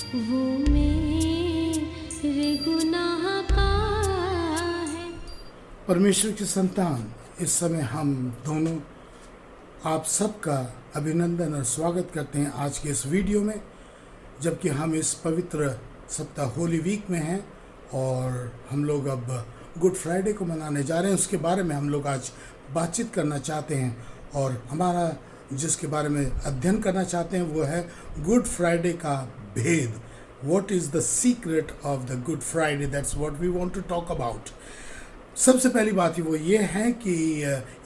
वो मेरे गुनाह का है। परमेश्वर की संतान, इस समय हम दोनों आप सबका अभिनंदन और स्वागत करते हैं आज के इस वीडियो में, जबकि हम इस पवित्र सप्ताह होली वीक में हैं और हम लोग अब गुड फ्राइडे को मनाने जा रहे हैं। उसके बारे में हम लोग आज बातचीत करना चाहते हैं और हमारा जिसके बारे में अध्ययन करना चाहते हैं वो है गुड फ्राइडे का भेद। What is the secret of the Good Friday? That's what we want to talk about. सबसे पहली बात वो ये है कि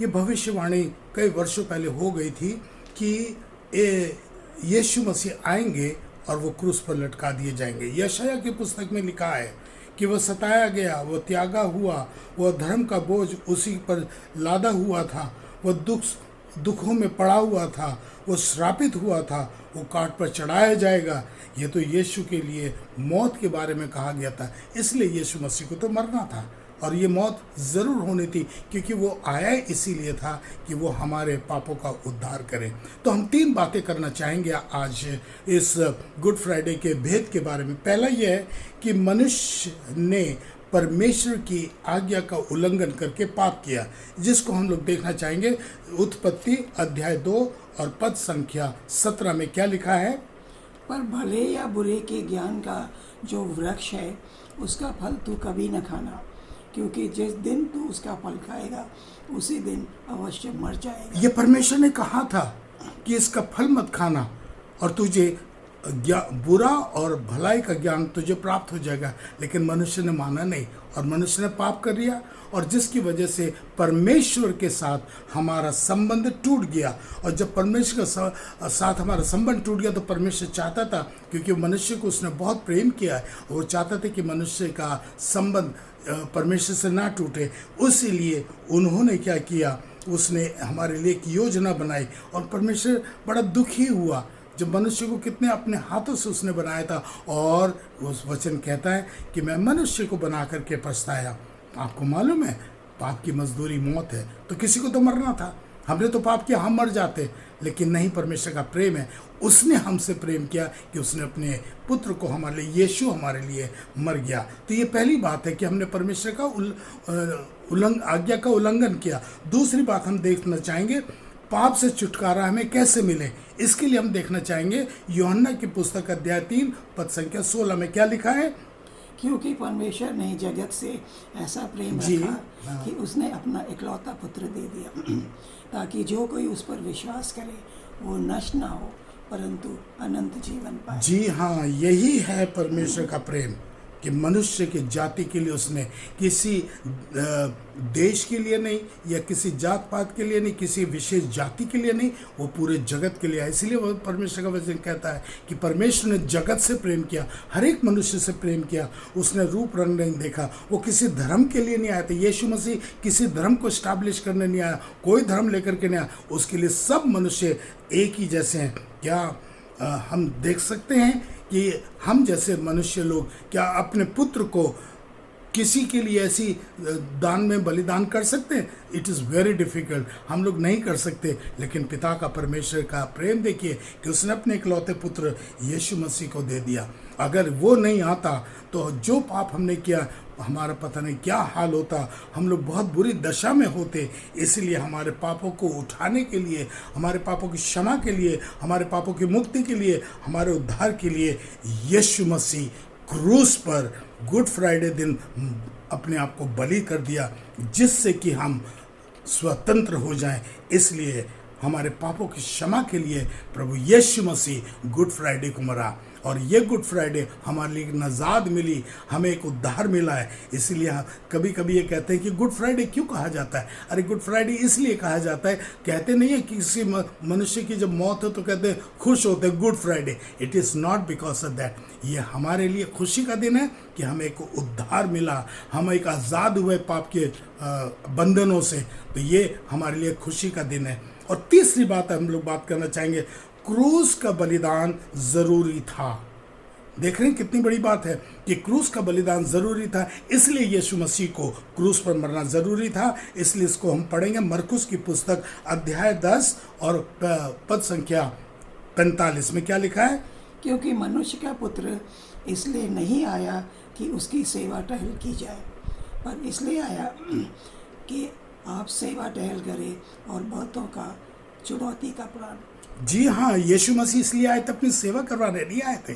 ये भविष्यवाणी कई वर्षों पहले हो गई थी कि यीशु मसीह आएंगे और वो क्रूस पर लटका दिए जाएंगे। यशायाह की पुस्तक में लिखा है कि वह सताया गया, वह त्यागा हुआ, वह धर्म का बोझ उसी पर लादा हुआ था, वह दुखों में पड़ा हुआ था, वो श्रापित हुआ था, वो काट पर चढ़ाया जाएगा। ये तो यीशु के लिए मौत के बारे में कहा गया था, इसलिए यीशु मसीह को तो मरना था और ये मौत ज़रूर होनी थी, क्योंकि वो आया इसीलिए था कि वो हमारे पापों का उद्धार करे। तो हम 3 बातें करना चाहेंगे आज इस गुड फ्राइडे के भेद के बारे में। पहला ये है कि मनुष्य ने परमेश्वर की आज्ञा का उल्लंघन करके पाप किया, जिसको हम लोग देखना चाहेंगे। उत्पत्ति अध्याय 2 और पद संख्या 17 में क्या लिखा है? पर भले या बुरे के ज्ञान का जो वृक्ष है उसका फल तू कभी न खाना, क्योंकि जिस दिन तू उसका फल खाएगा उसी दिन अवश्य मर जाएगा। ये परमेश्वर ने कहा था कि इसका फल मत खाना और तुझे बुरा और भलाई का ज्ञान तुझे प्राप्त हो जाएगा। लेकिन मनुष्य ने माना नहीं और मनुष्य ने पाप कर लिया, और जिसकी वजह से परमेश्वर के साथ हमारा संबंध टूट गया। और जब परमेश्वर के साथ हमारा संबंध टूट गया तो परमेश्वर चाहता था, क्योंकि मनुष्य को उसने बहुत प्रेम किया है, वो चाहता था कि मनुष्य का संबंध परमेश्वर से ना टूटे। उसीलिए उन्होंने क्या किया, उसने हमारे लिए एक योजना बनाई और परमेश्वर बड़ा दुखी हुआ जब मनुष्य को कितने अपने हाथों से उसने बनाया था। और उस वचन कहता है कि मैं मनुष्य को बना करके पछताया। आपको मालूम है पाप की मजदूरी मौत है, तो किसी को तो मरना था। हमने तो पाप किया, हम मर जाते, लेकिन नहीं, परमेश्वर का प्रेम है। उसने हमसे प्रेम किया कि उसने अपने पुत्र को हमारे लिए, यीशु हमारे लिए मर गया। तो ये पहली बात है कि हमने परमेश्वर का आज्ञा का उल्लंघन किया। दूसरी बात हम देखना चाहेंगे, पाप से छुटकारा हमें कैसे मिले। इसके लिए हम देखना चाहेंगे यूहन्ना की पुस्तक अध्याय 3 पद संख्या 16 में क्या लिखा है? क्योंकि परमेश्वर ने जगत से ऐसा प्रेम रखा कि उसने अपना इकलौता पुत्र दे दिया, ताकि जो कोई उस पर विश्वास करे वो नष्ट ना हो परंतु अनंत जीवन पाए। जी हाँ, यही है परमेश्वर का प्रेम कि मनुष्य की जाति के लिए उसने किसी देश के लिए नहीं या किसी जात पात के लिए नहीं, किसी विशेष जाति के लिए नहीं, वो पूरे जगत के लिए है। इसलिए वो परमेश्वर का वचन कहता है कि परमेश्वर ने जगत से प्रेम किया, हर एक मनुष्य से प्रेम किया। उसने रूप रंग नहीं देखा, वो किसी धर्म के लिए नहीं आया था। यीशु मसीह किसी धर्म को स्टैब्लिश करने नहीं आया, कोई धर्म लेकर के नहीं आया। उसके लिए सब मनुष्य एक ही जैसे हैं। क्या हम देख सकते हैं कि हम जैसे मनुष्य लोग क्या अपने पुत्र को किसी के लिए ऐसी दान में बलिदान कर सकते हैं? इट इज़ वेरी डिफ़िकल्ट, हम लोग नहीं कर सकते। लेकिन पिता का, परमेश्वर का प्रेम देखिए कि उसने अपने इकलौते पुत्र यीशु मसीह को दे दिया। अगर वो नहीं आता तो जो पाप हमने किया, हमारा पता नहीं क्या हाल होता, हम लोग बहुत बुरी दशा में होते। इसलिए हमारे पापों को उठाने के लिए, हमारे पापों की क्षमा के लिए, हमारे पापों की मुक्ति के लिए, हमारे उद्धार के लिए यीशु मसीह क्रूस पर गुड फ्राइडे दिन अपने आप को बलि कर दिया, जिससे कि हम स्वतंत्र हो जाएं। इसलिए हमारे पापों की क्षमा के लिए प्रभु यीशु मसीह गुड फ्राइडे को मरा, और ये गुड फ्राइडे हमारे लिए नजात मिली, हमें एक उद्धार मिला है। इसीलिए कभी कभी ये कहते हैं कि गुड फ्राइडे क्यों कहा जाता है? अरे गुड फ्राइडे इसलिए कहा जाता है, कहते नहीं है कि किसी मनुष्य की जब मौत हो तो कहते हैं खुश होते हैं good Friday. It is not because of that. ये हमारे लिए खुशी का दिन है कि हमें एक उद्धार मिला, हम एक आज़ाद हुए पाप के बंधनों से। तो ये हमारे लिए खुशी का दिन है। और तीसरी बात हम लोग बात करना चाहेंगे, क्रूस का बलिदान ज़रूरी था। देख रहे हैं कितनी बड़ी बात है कि क्रूस का बलिदान ज़रूरी था, इसलिए यीशु मसीह को क्रूस पर मरना ज़रूरी था। इसलिए इसको हम पढ़ेंगे मरकुस की पुस्तक, 10 अध्याय और पद संख्या 45 में क्या लिखा है? क्योंकि मनुष्य का पुत्र इसलिए नहीं आया कि उसकी सेवा टहल की जाए, पर इसलिए आया कि आप सेवा टहल करें और बहुतों का चुनौती का प्राण। जी हाँ, यीशु मसीह इसलिए आए थे, अपनी सेवा करवाने नहीं आए थे,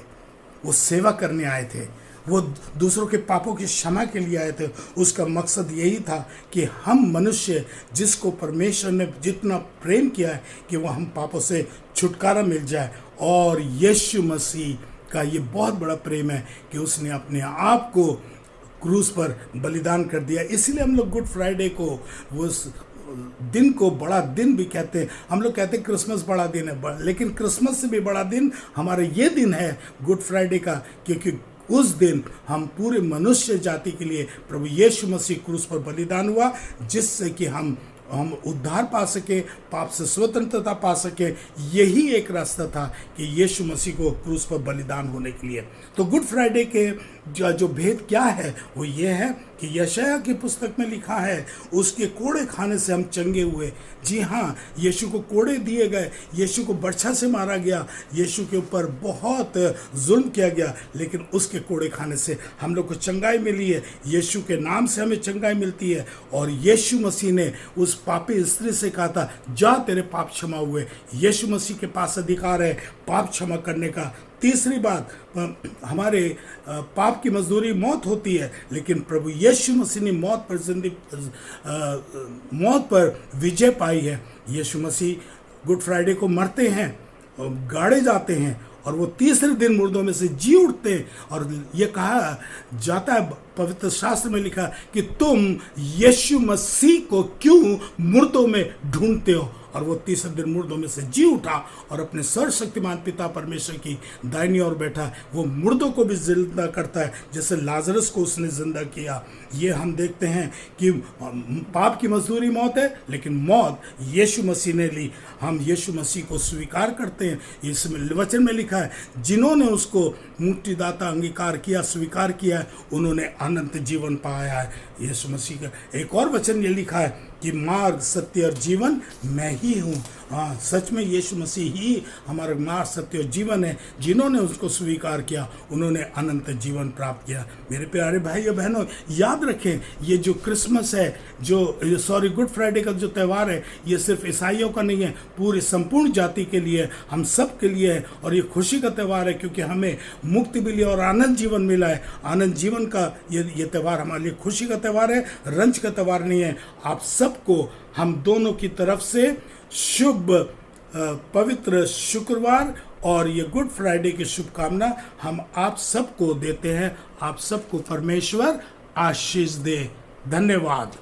वो सेवा करने आए थे। वो दूसरों के पापों की क्षमा के लिए आए थे। उसका मकसद यही था कि हम मनुष्य जिसको परमेश्वर ने जितना प्रेम किया है कि वो हम पापों से छुटकारा मिल जाए। और यीशु मसीह का ये बहुत बड़ा प्रेम है कि उसने अपने आप को क्रूस पर बलिदान कर दिया। इसलिए हम लोग गुड फ्राइडे को उस दिन को बड़ा दिन भी कहते हैं। हम लोग कहते हैं क्रिसमस बड़ा दिन है, लेकिन क्रिसमस से भी बड़ा दिन हमारा ये दिन है गुड फ्राइडे का, क्योंकि उस दिन हम पूरे मनुष्य जाति के लिए प्रभु यीशु मसीह क्रूस पर बलिदान हुआ, जिससे कि हम उद्धार पा सके, पाप से स्वतंत्रता पा सके। यही एक रास्ता था कि यीशु मसीह को क्रूस पर बलिदान होने के लिए। तो गुड फ्राइडे के जो भेद क्या है वो ये है कि यशायाह की पुस्तक में लिखा है उसके कोड़े खाने से हम चंगे हुए। जी हाँ, यीशु को कोड़े दिए गए, यीशु को बर्छा से मारा गया, यीशु के ऊपर बहुत जुल्म किया गया, लेकिन उसके कोड़े खाने से हम लोग को चंगाई मिली है। यीशु के नाम से हमें चंगाई मिलती है। और यीशु मसीह ने उस पापी स्त्री से कहा था, जा तेरे पाप क्षमा हुए। यीशु मसीह के पास अधिकार है पाप क्षमा करने का। तीसरी बात, हमारे पाप की मजदूरी मौत होती है, लेकिन प्रभु यीशु मसीह ने मौत पर विजय पाई है। यीशु मसीह गुड फ्राइडे को मरते हैं और गाड़े जाते हैं और वो तीसरे दिन मुर्दों में से जी उठते हैं। और ये कहा जाता है, पवित्र शास्त्र में लिखा कि तुम यीशु मसीह को क्यों मुर्दों में ढूंढते हो। और वो तीसरे दिन मुर्दों में से जी उठा और अपने सर्वशक्तिमान पिता परमेश्वर की दाहिनी ओर बैठा। वो मुर्दों को भी जिंदा करता है, जैसे लाजरस को उसने जिंदा किया। ये हम देखते हैं कि पाप की मजदूरी मौत है, लेकिन मौत यीशु मसीह ने ली। हम यीशु मसीह को स्वीकार करते हैं। इसमें वचन में लिखा है, जिन्होंने उसको मुक्तिदाता अंगीकार किया, स्वीकार किया है, उन्होंने अनंत जीवन पाया है। यीशु मसीह का एक और वचन ये लिखा है कि मार्ग, सत्य और जीवन मैं ही हूँ। हाँ, सच में यीशु मसीह ही हमारा मार्ग, सत्य और जीवन है। जिन्होंने उसको स्वीकार किया उन्होंने अनंत जीवन प्राप्त किया। मेरे प्यारे भाइयों बहनों, याद रखें, ये जो क्रिसमस है, गुड फ्राइडे का जो त्यौहार है, ये सिर्फ ईसाइयों का नहीं है, पूरी संपूर्ण जाति के लिए, हम सब के लिए है। और ये खुशी का त्यौहार है, क्योंकि हमें मुक्ति मिली और आनंद जीवन मिला है। आनंद जीवन का ये त्यौहार हमारे लिए खुशी का त्यौहार है, रंज का त्यौहार नहीं है। आप सबको हम दोनों की तरफ से शुभ पवित्र शुक्रवार और ये गुड फ्राइडे की शुभकामना हम आप सबको देते हैं। आप सबको परमेश्वर आशीष दे। धन्यवाद।